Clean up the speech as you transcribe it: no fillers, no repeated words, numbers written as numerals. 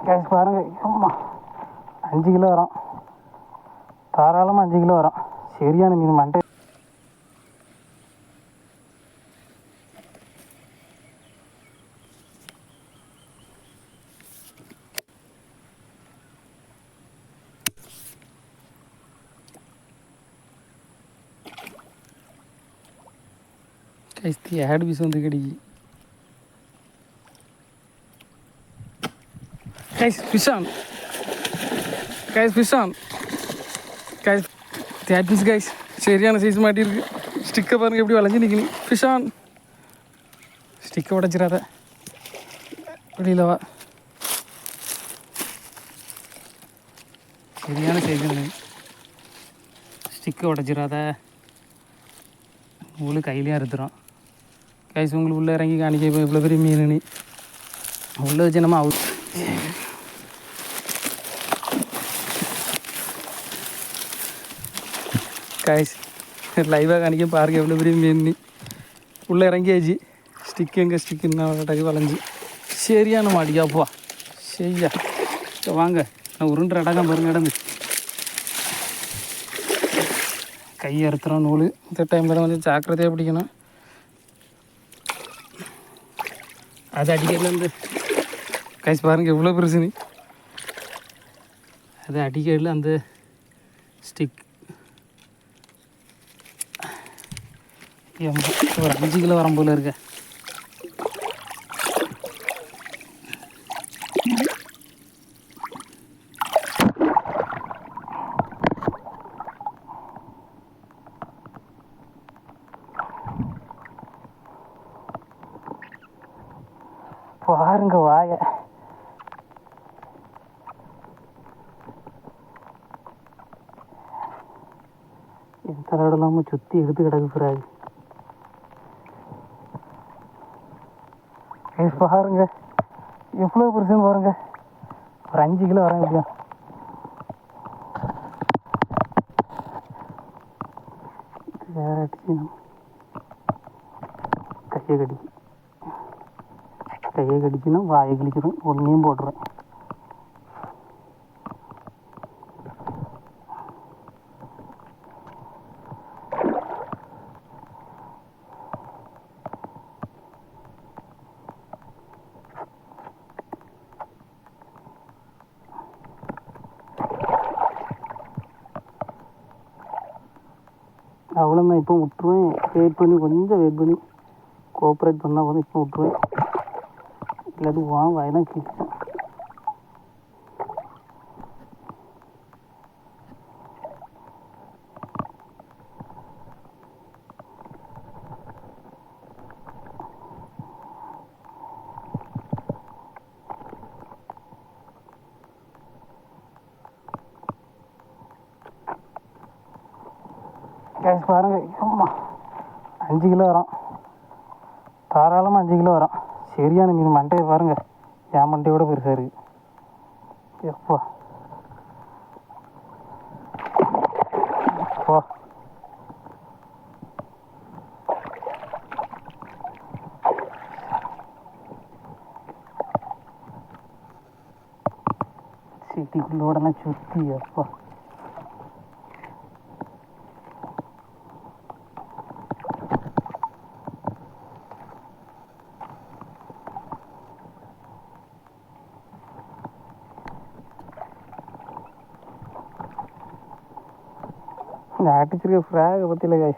Case பாருங்கள். ஆமா 5 kilo வரும், தாராளமாக 5 கிலோ வரும். சரியான மீன் மண்டை. கைஸ்தி ஆடு பீஸ் வந்து கிடைக்கு. Guys fish on, guys fish on, guys that piece guys. சரியான சைஸ் மாட்டியிருக்கு. ஸ்டிக்கை பாருங்கள் எப்படி வளைஞ்சி நிற்கணும். Fish on. ஸ்டிக்கை உடச்சிடாத, வெளியில் வா. சரியான சைஸ். ஸ்டிக்கை உடச்சிடாத, உங்களுக்கு கையிலையும் அறுத்துடும். கைஸ் உங்களுக்கு உள்ளே இறங்கி காணிக்க இப்போ இவ்வளோ பெரிய மீன் உள்ளே வச்சு நம்ம அவுட். கைஸ் லைவாக காணிக்க பாருங்க எவ்வளோ பெரிய மீன் உள்ளே இறங்கியாச்சு. ஸ்டிக்கு எங்கே ஸ்டிக்குன்னா டக்கு வளைஞ்சி சரியான மாடிக்காப்பா. சரியா வாங்க, நான் உருண்டு இடக்கம் பாருங்க இடந்து கை அறுத்துறோம். நூல் இந்த டைமில் தான் கொஞ்சம் ஜாக்கிரதையாக பிடிக்கணும். அது அடிக்கடிலேருந்து கைஸ் பாருங்கள் எவ்வளோ பெருசுன்னு. அது அடிக்கடியில் அந்த ஸ்டிக் ஒரு 5 கிலோ வரம் போல் இருக்க. பாருங்க வாய. எந்த தடவை இல்லாமல் சுற்றி எடுத்து கிடக்கு பிறாது. பாருங்க எவ்வளோ பெருசுன்னு பாருங்க. ஒரு 5 கிலோ வரேன் எப்படியும். வேற அடிச்சு கையை கடிச்சுன்னா வாயை கிழிச்சிடும். ஒன்றையும் போட்டுருவேன். அவ்வளோதான். இப்போ விட்டுருவேன். கொஞ்சம் வெயிட் பண்ணி கோஆப்ரேட் பண்ணால் வந்து இப்போ விட்டுருவேன். இல்லாட்டி வாயெல்லாம் கிழிச்சேன். கேஸ் பாருங்கள். ஆமா 5 கிலோ வரும், தாராளமாக 5 கிலோ வரும். சரியான மீன் மண்டையை பாருங்கள். என் மண்டையோட பெருசாக இருக்குது. எப்பா எப்பா சிட்டிக்குள்ளோடலாம் சுற்றி எப்பா. அடிச்சிருக்க ஃப்ராகை பற்றியில் காய்